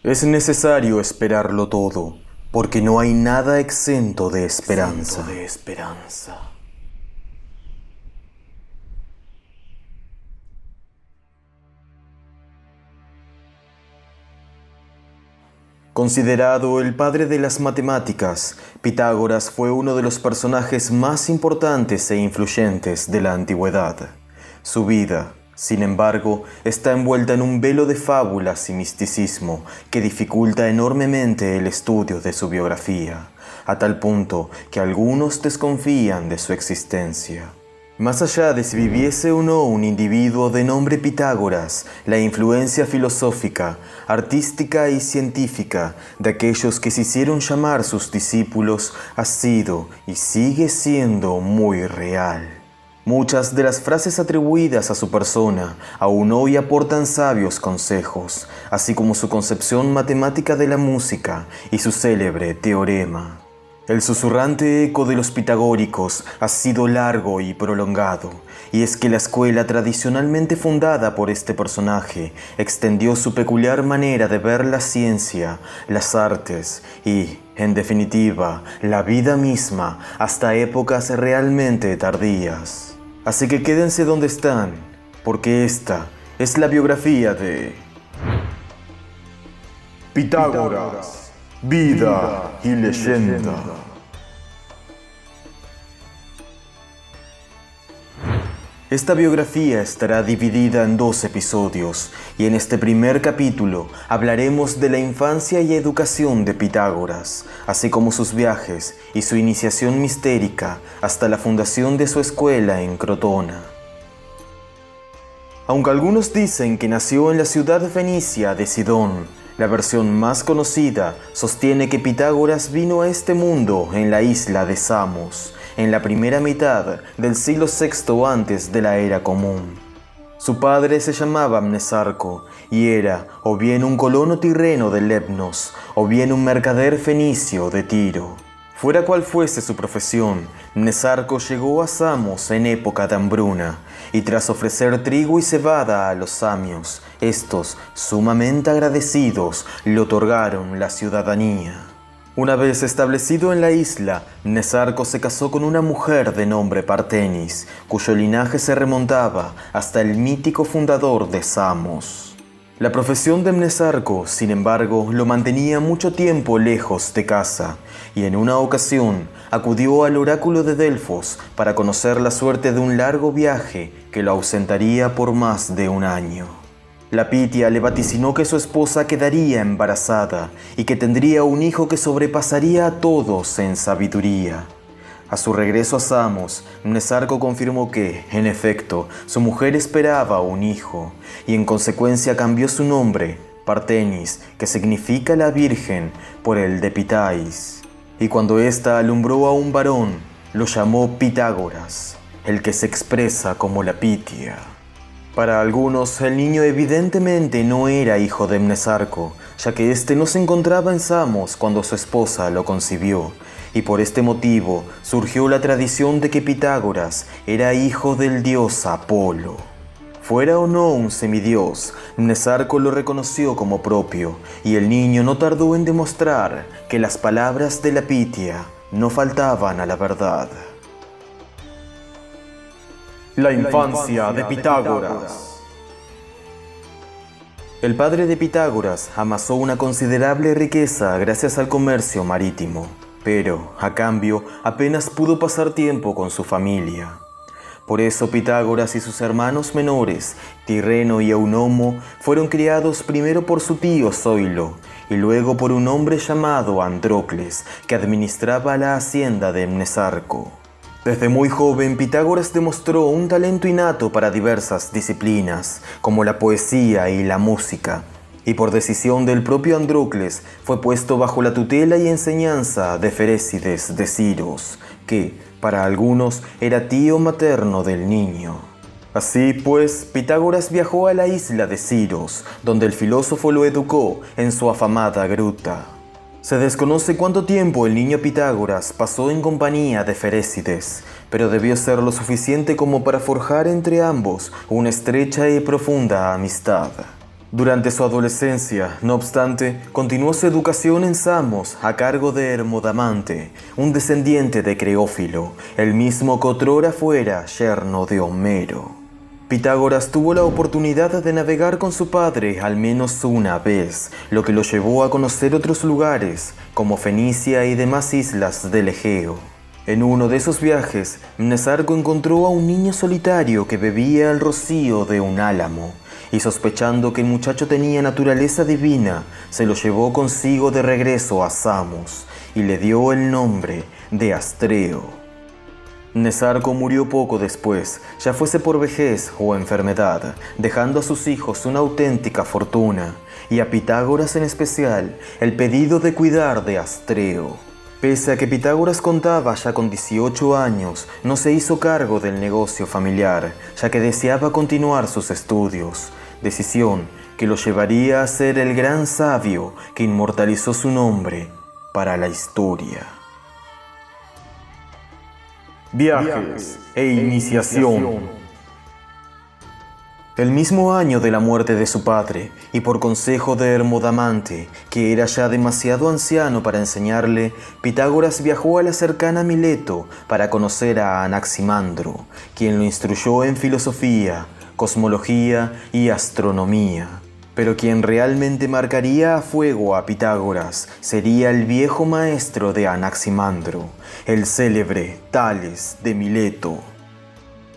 Es necesario esperarlo todo, porque no hay nada exento de esperanza. Considerado el padre de las matemáticas, Pitágoras fue uno de los personajes más importantes e influyentes de la antigüedad. Su vida, sin embargo, está envuelta en un velo de fábulas y misticismo que dificulta enormemente el estudio de su biografía, a tal punto que algunos desconfían de su existencia. Más allá de si viviese o no un individuo de nombre Pitágoras, la influencia filosófica, artística y científica de aquellos que se hicieron llamar sus discípulos ha sido y sigue siendo muy real. Muchas de las frases atribuidas a su persona aún hoy aportan sabios consejos, así como su concepción matemática de la música y su célebre teorema. El susurrante eco de los pitagóricos ha sido largo y prolongado, y es que la escuela tradicionalmente fundada por este personaje extendió su peculiar manera de ver la ciencia, las artes y, en definitiva, la vida misma hasta épocas realmente tardías. Así que quédense donde están, porque esta es la biografía de Pitágoras. Vida y leyenda. Esta biografía estará dividida en 2 episodios, y en este primer capítulo hablaremos de la infancia y educación de Pitágoras, así como sus viajes y su iniciación mistérica hasta la fundación de su escuela en Crotona. Aunque algunos dicen que nació en la ciudad fenicia de Sidón, la versión más conocida sostiene que Pitágoras vino a este mundo en la isla de Samos, en la primera mitad del siglo VI antes de la era común. Su padre se llamaba Mnesarco y era o bien un colono tirreno de Lemnos o bien un mercader fenicio de Tiro. Fuera cual fuese su profesión, Mnesarco llegó a Samos en época de hambruna, y tras ofrecer trigo y cebada a los samios, estos, sumamente agradecidos, le otorgaron la ciudadanía. Una vez establecido en la isla, Mnesarco se casó con una mujer de nombre Partenis, cuyo linaje se remontaba hasta el mítico fundador de Samos. La profesión de Mnesarco, sin embargo, lo mantenía mucho tiempo lejos de casa, y en una ocasión acudió al oráculo de Delfos para conocer la suerte de un largo viaje que lo ausentaría por más de un año. La Pitia le vaticinó que su esposa quedaría embarazada y que tendría un hijo que sobrepasaría a todos en sabiduría. A su regreso a Samos, Mnesarco confirmó que, en efecto, su mujer esperaba un hijo, y en consecuencia cambió su nombre, Partenis, que significa la Virgen, por el de Pitais. Y cuando ésta alumbró a un varón, lo llamó Pitágoras, el que se expresa como la Pitia. Para algunos, el niño evidentemente no era hijo de Mnesarco, ya que éste no se encontraba en Samos cuando su esposa lo concibió, y por este motivo surgió la tradición de que Pitágoras era hijo del dios Apolo. Fuera o no un semidios, Mnesarco lo reconoció como propio, y el niño no tardó en demostrar que las palabras de la Pitia no faltaban a la verdad. La infancia de Pitágoras. El padre de Pitágoras amasó una considerable riqueza gracias al comercio marítimo, pero, a cambio, apenas pudo pasar tiempo con su familia. Por eso Pitágoras y sus hermanos menores, Tirreno y Eunomo, fueron criados primero por su tío Zoilo y luego por un hombre llamado Andrócles, que administraba la hacienda de Mnesarco. Desde muy joven, Pitágoras demostró un talento innato para diversas disciplinas, como la poesía y la música, y por decisión del propio Andrócles fue puesto bajo la tutela y enseñanza de Ferécides de Siros, que, para algunos, era tío materno del niño. Así pues, Pitágoras viajó a la isla de Siros, donde el filósofo lo educó en su afamada gruta. Se desconoce cuánto tiempo el niño Pitágoras pasó en compañía de Ferécides, pero debió ser lo suficiente como para forjar entre ambos una estrecha y profunda amistad. Durante su adolescencia, no obstante, continuó su educación en Samos a cargo de Hermodamante, un descendiente de Creófilo, el mismo que otrora fuera yerno de Homero. Pitágoras tuvo la oportunidad de navegar con su padre al menos una vez, lo que lo llevó a conocer otros lugares, como Fenicia y demás islas del Egeo. En uno de esos viajes, Mnesarco encontró a un niño solitario que bebía el rocío de un álamo, y sospechando que el muchacho tenía naturaleza divina, se lo llevó consigo de regreso a Samos, y le dio el nombre de Astreo. Mnesarco murió poco después, ya fuese por vejez o enfermedad, dejando a sus hijos una auténtica fortuna, y a Pitágoras en especial, el pedido de cuidar de Astreo. Pese a que Pitágoras contaba ya con 18 años, no se hizo cargo del negocio familiar, ya que deseaba continuar sus estudios, decisión que lo llevaría a ser el gran sabio que inmortalizó su nombre para la historia. Viajes e iniciación. El mismo año de la muerte de su padre, y por consejo de Hermodamante, que era ya demasiado anciano para enseñarle, Pitágoras viajó a la cercana Mileto para conocer a Anaximandro, quien lo instruyó en filosofía, cosmología y astronomía. Pero quien realmente marcaría a fuego a Pitágoras sería el viejo maestro de Anaximandro, el célebre Tales de Mileto.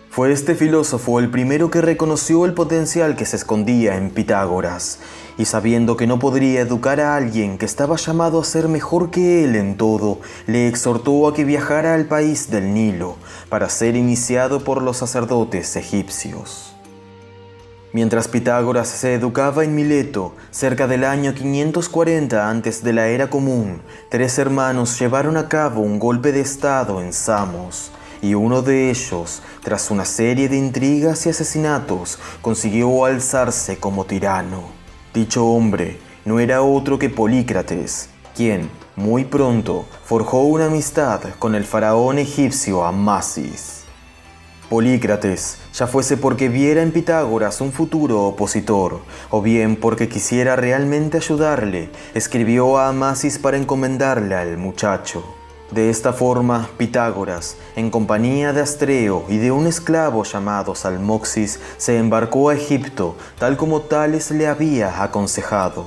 Fue este filósofo el primero que reconoció el potencial que se escondía en Pitágoras, y sabiendo que no podría educar a alguien que estaba llamado a ser mejor que él en todo, le exhortó a que viajara al país del Nilo para ser iniciado por los sacerdotes egipcios. Mientras Pitágoras se educaba en Mileto, cerca del año 540 antes de la era común, 3 hermanos llevaron a cabo un golpe de estado en Samos, y uno de ellos, tras una serie de intrigas y asesinatos, consiguió alzarse como tirano. Dicho hombre no era otro que Polícrates, quien, muy pronto, forjó una amistad con el faraón egipcio Amasis. Polícrates, ya fuese porque viera en Pitágoras un futuro opositor, o bien porque quisiera realmente ayudarle, escribió a Amasis para encomendarle al muchacho. De esta forma, Pitágoras, en compañía de Astreo y de un esclavo llamado Salmoxis, se embarcó a Egipto, tal como Tales le había aconsejado.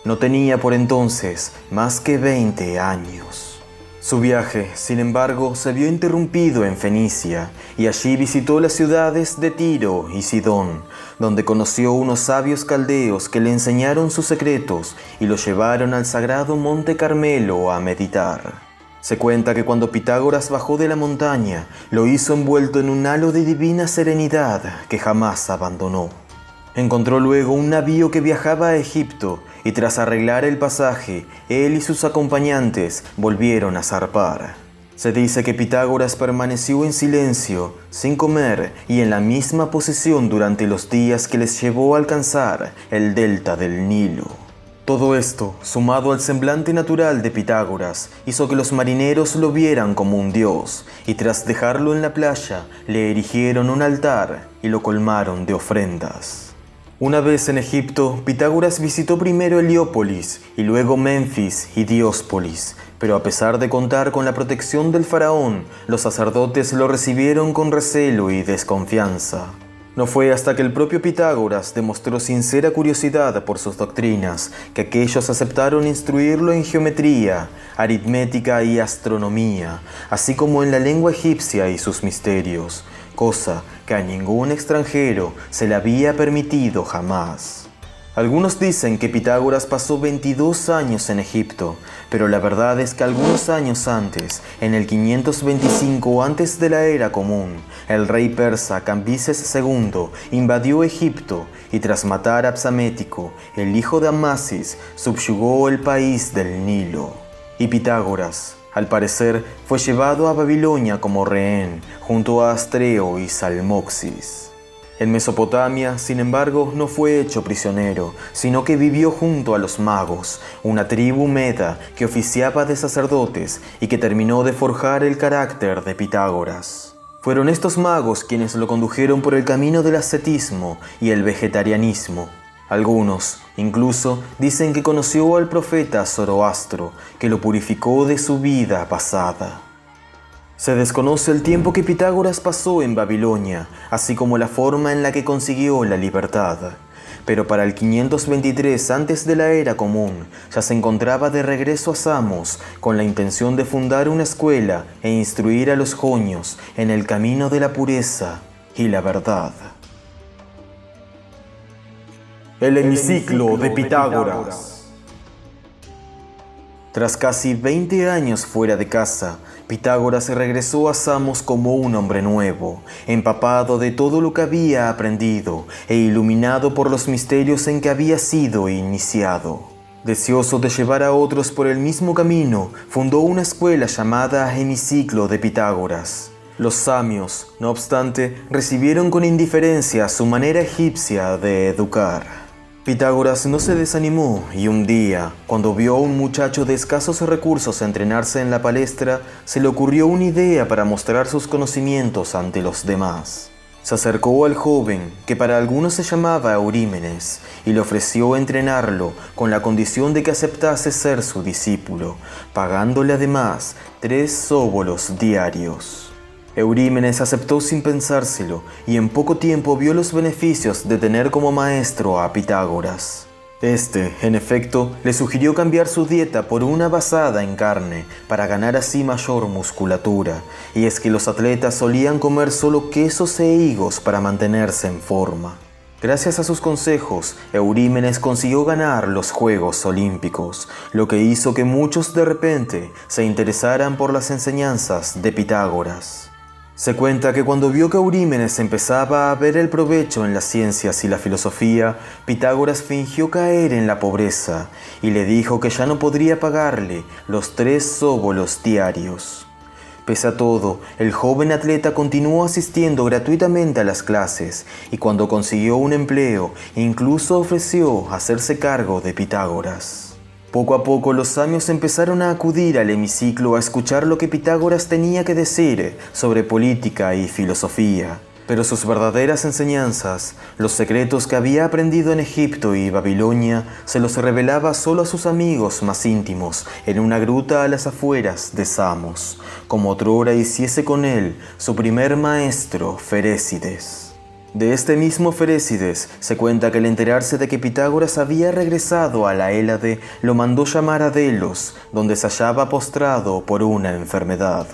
No tenía por entonces más que 20 años. Su viaje, sin embargo, se vio interrumpido en Fenicia, y allí visitó las ciudades de Tiro y Sidón, donde conoció unos sabios caldeos que le enseñaron sus secretos y lo llevaron al sagrado Monte Carmelo a meditar. Se cuenta que cuando Pitágoras bajó de la montaña, lo hizo envuelto en un halo de divina serenidad que jamás abandonó. Encontró luego un navío que viajaba a Egipto, y tras arreglar el pasaje, él y sus acompañantes volvieron a zarpar. Se dice que Pitágoras permaneció en silencio, sin comer y en la misma posición durante los días que les llevó a alcanzar el delta del Nilo. Todo esto, sumado al semblante natural de Pitágoras, hizo que los marineros lo vieran como un dios, y tras dejarlo en la playa, le erigieron un altar y lo colmaron de ofrendas. Una vez en Egipto, Pitágoras visitó primero Heliópolis y luego Menfis y Diospolis, pero a pesar de contar con la protección del faraón, los sacerdotes lo recibieron con recelo y desconfianza. No fue hasta que el propio Pitágoras demostró sincera curiosidad por sus doctrinas que aquellos aceptaron instruirlo en geometría, aritmética y astronomía, así como en la lengua egipcia y sus misterios, cosa que a ningún extranjero se le había permitido jamás. Algunos dicen que Pitágoras pasó 22 años en Egipto, pero la verdad es que algunos años antes, en el 525 antes de la era común, el rey persa Cambises II invadió Egipto y tras matar a Psamético, el hijo de Amasis, subyugó el país del Nilo. Y Pitágoras, al parecer, fue llevado a Babilonia como rehén, junto a Astreo y Salmoxis. En Mesopotamia, sin embargo, no fue hecho prisionero, sino que vivió junto a los magos, una tribu meda que oficiaba de sacerdotes y que terminó de forjar el carácter de Pitágoras. Fueron estos magos quienes lo condujeron por el camino del ascetismo y el vegetarianismo. Algunos, incluso, dicen que conoció al profeta Zoroastro, que lo purificó de su vida pasada. Se desconoce el tiempo que Pitágoras pasó en Babilonia, así como la forma en la que consiguió la libertad. Pero para el 523 antes de la era común, ya se encontraba de regreso a Samos con la intención de fundar una escuela e instruir a los jonios en el camino de la pureza y la verdad. El hemiciclo de Pitágoras. Tras casi 20 años fuera de casa, Pitágoras regresó a Samos como un hombre nuevo, empapado de todo lo que había aprendido e iluminado por los misterios en que había sido iniciado. Deseoso de llevar a otros por el mismo camino, fundó una escuela llamada Hemiciclo de Pitágoras. Los samios, no obstante, recibieron con indiferencia su manera egipcia de educar. Pitágoras no se desanimó y un día, cuando vio a un muchacho de escasos recursos entrenarse en la palestra, se le ocurrió una idea para mostrar sus conocimientos ante los demás. Se acercó al joven, que para algunos se llamaba Eurímenes, y le ofreció entrenarlo con la condición de que aceptase ser su discípulo, pagándole además 3 zóbolos diarios. Eurímenes aceptó sin pensárselo y en poco tiempo vio los beneficios de tener como maestro a Pitágoras. Este, en efecto, le sugirió cambiar su dieta por una basada en carne para ganar así mayor musculatura, y es que los atletas solían comer solo quesos e higos para mantenerse en forma. Gracias a sus consejos, Eurímenes consiguió ganar los Juegos Olímpicos, lo que hizo que muchos de repente se interesaran por las enseñanzas de Pitágoras. Se cuenta que cuando vio que Eurímenes empezaba a ver el provecho en las ciencias y la filosofía, Pitágoras fingió caer en la pobreza y le dijo que ya no podría pagarle los 3 zóbolos diarios. Pese a todo, el joven atleta continuó asistiendo gratuitamente a las clases y cuando consiguió un empleo, incluso ofreció hacerse cargo de Pitágoras. Poco a poco los samios empezaron a acudir al hemiciclo a escuchar lo que Pitágoras tenía que decir sobre política y filosofía. Pero sus verdaderas enseñanzas, los secretos que había aprendido en Egipto y Babilonia, se los revelaba solo a sus amigos más íntimos en una gruta a las afueras de Samos, como otrora hiciese con él su primer maestro Ferécides. De este mismo Ferécides se cuenta que al enterarse de que Pitágoras había regresado a la Hélade, lo mandó llamar a Delos, donde se hallaba postrado por una enfermedad.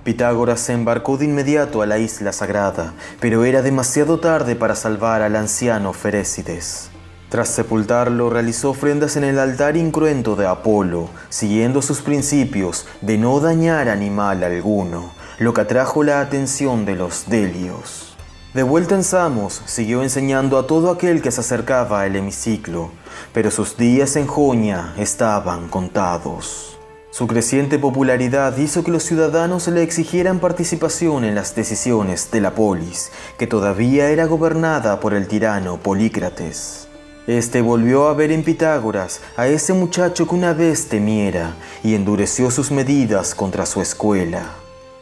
Pitágoras se embarcó de inmediato a la isla sagrada, pero era demasiado tarde para salvar al anciano Ferécides. Tras sepultarlo, realizó ofrendas en el altar incruento de Apolo, siguiendo sus principios de no dañar animal alguno, lo que atrajo la atención de los delios. De vuelta en Samos, siguió enseñando a todo aquel que se acercaba al hemiciclo, pero sus días en Jonia estaban contados. Su creciente popularidad hizo que los ciudadanos le exigieran participación en las decisiones de la polis, que todavía era gobernada por el tirano Polícrates. Este volvió a ver en Pitágoras a ese muchacho que una vez temiera y endureció sus medidas contra su escuela.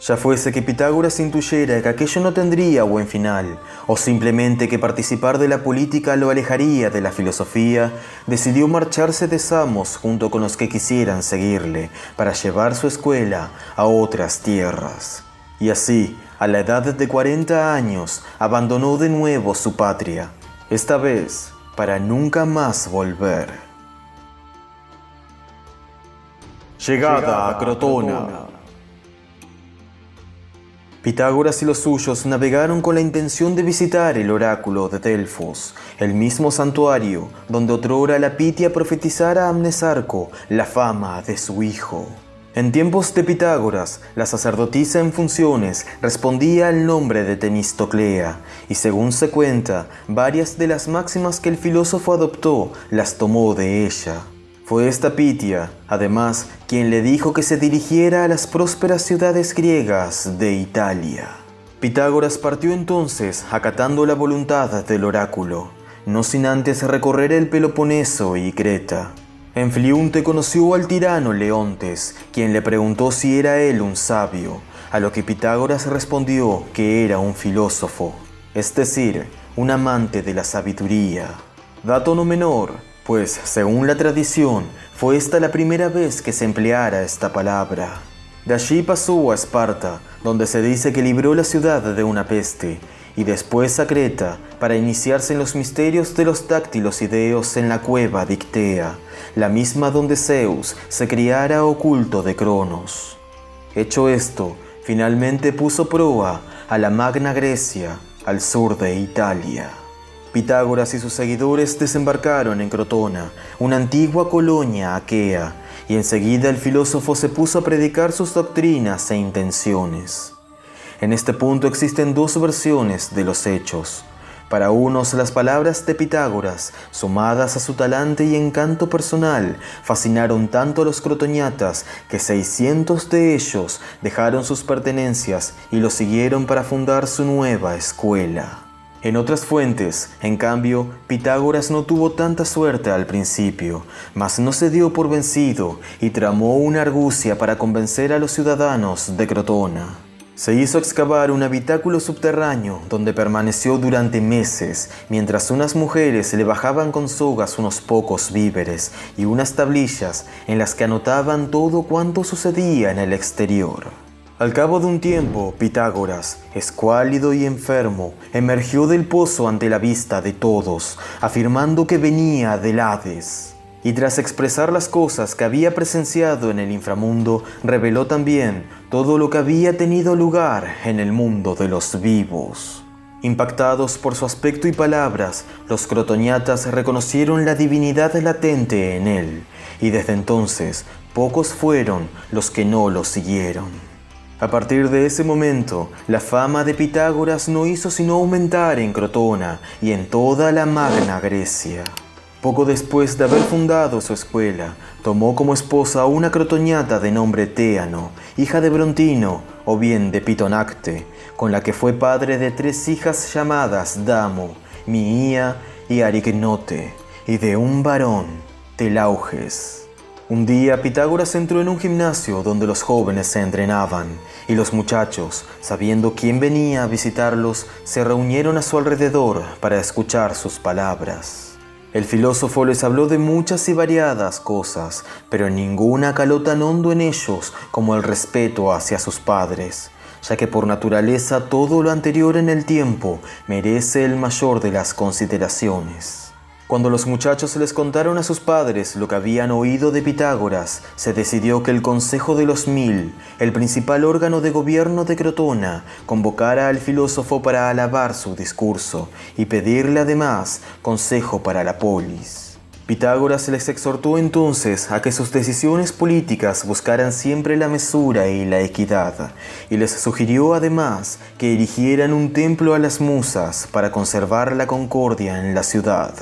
Ya fuese que Pitágoras intuyera que aquello no tendría buen final, o simplemente que participar de la política lo alejaría de la filosofía, decidió marcharse de Samos junto con los que quisieran seguirle, para llevar su escuela a otras tierras. Y así, a la edad de 40 años, abandonó de nuevo su patria, esta vez para nunca más volver. Llegada a Crotona. Pitágoras y los suyos navegaron con la intención de visitar el oráculo de Delfos, el mismo santuario donde otrora la Pitia profetizara a Mnesarco la fama de su hijo. En tiempos de Pitágoras, la sacerdotisa en funciones respondía al nombre de Temistoclea, y según se cuenta, varias de las máximas que el filósofo adoptó las tomó de ella. Fue esta Pitia, además, quien le dijo que se dirigiera a las prósperas ciudades griegas de Italia. Pitágoras partió entonces, acatando la voluntad del oráculo, no sin antes recorrer el Peloponeso y Creta. En Fliunte conoció al tirano Leontes, quien le preguntó si era él un sabio, a lo que Pitágoras respondió que era un filósofo, es decir, un amante de la sabiduría. Dato no menor, pues según la tradición, fue esta la primera vez que se empleara esta palabra. De allí pasó a Esparta, donde se dice que libró la ciudad de una peste, y después a Creta, para iniciarse en los misterios de los dáctilos ideos en la cueva de Ictea, la misma donde Zeus se criara oculto de Cronos. Hecho esto, finalmente puso proa a la Magna Grecia, al sur de Italia. Pitágoras y sus seguidores desembarcaron en Crotona, una antigua colonia aquea, y enseguida el filósofo se puso a predicar sus doctrinas e intenciones. En este punto existen dos versiones de los hechos. Para unos, las palabras de Pitágoras, sumadas a su talante y encanto personal, fascinaron tanto a los crotoniatas que 600 de ellos dejaron sus pertenencias y lo siguieron para fundar su nueva escuela. En otras fuentes, en cambio, Pitágoras no tuvo tanta suerte al principio, mas no se dio por vencido y tramó una argucia para convencer a los ciudadanos de Crotona. Se hizo excavar un habitáculo subterráneo donde permaneció durante meses, mientras unas mujeres le bajaban con sogas unos pocos víveres y unas tablillas en las que anotaban todo cuanto sucedía en el exterior. Al cabo de un tiempo, Pitágoras, escuálido y enfermo, emergió del pozo ante la vista de todos, afirmando que venía del Hades. Y tras expresar las cosas que había presenciado en el inframundo, reveló también todo lo que había tenido lugar en el mundo de los vivos. Impactados por su aspecto y palabras, los crotoniatas reconocieron la divinidad latente en él, y desde entonces pocos fueron los que no lo siguieron. A partir de ese momento, la fama de Pitágoras no hizo sino aumentar en Crotona y en toda la Magna Grecia. Poco después de haber fundado su escuela, tomó como esposa a una crotoniata de nombre Téano, hija de Brontino, o bien de Pitonacte, con la que fue padre de 3 hijas llamadas Damo, Miía y Arignote, y de un varón, Telauges. Un día Pitágoras entró en un gimnasio donde los jóvenes se entrenaban, y los muchachos, sabiendo quién venía a visitarlos, se reunieron a su alrededor para escuchar sus palabras. El filósofo les habló de muchas y variadas cosas, pero ninguna caló tan hondo en ellos como el respeto hacia sus padres, ya que por naturaleza todo lo anterior en el tiempo merece el mayor de las consideraciones. Cuando los muchachos les contaron a sus padres lo que habían oído de Pitágoras, se decidió que el Consejo de los 1000, el principal órgano de gobierno de Crotona, convocara al filósofo para alabar su discurso y pedirle además consejo para la polis. Pitágoras les exhortó entonces a que sus decisiones políticas buscaran siempre la mesura y la equidad, y les sugirió además que erigieran un templo a las musas para conservar la concordia en la ciudad.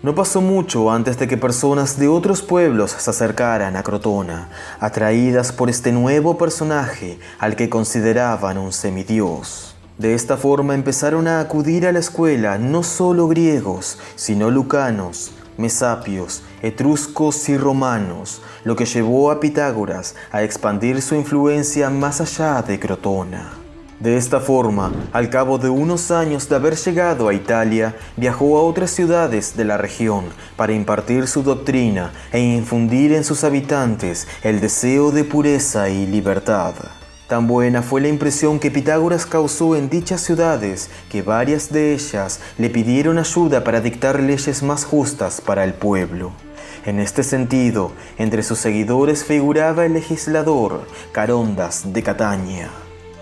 No pasó mucho antes de que personas de otros pueblos se acercaran a Crotona, atraídas por este nuevo personaje al que consideraban un semidios. De esta forma empezaron a acudir a la escuela no solo griegos, sino lucanos, mesapios, etruscos y romanos, lo que llevó a Pitágoras a expandir su influencia más allá de Crotona. De esta forma, al cabo de unos años de haber llegado a Italia, viajó a otras ciudades de la región para impartir su doctrina e infundir en sus habitantes el deseo de pureza y libertad. Tan buena fue la impresión que Pitágoras causó en dichas ciudades que varias de ellas le pidieron ayuda para dictar leyes más justas para el pueblo. En este sentido, entre sus seguidores figuraba el legislador Carondas de Catania.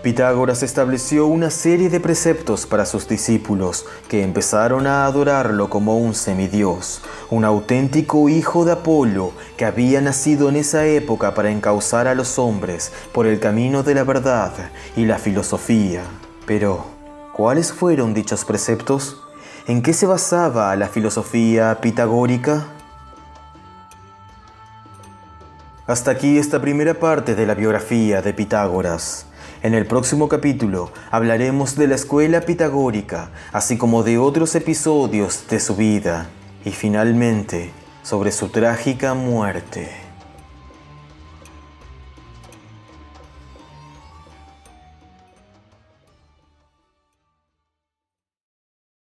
Pitágoras estableció una serie de preceptos para sus discípulos, que empezaron a adorarlo como un semidios, un auténtico hijo de Apolo que había nacido en esa época para encauzar a los hombres por el camino de la verdad y la filosofía. Pero, ¿cuáles fueron dichos preceptos? ¿En qué se basaba la filosofía pitagórica? Hasta aquí esta primera parte de la biografía de Pitágoras. En el próximo capítulo hablaremos de la escuela pitagórica, así como de otros episodios de su vida y finalmente sobre su trágica muerte.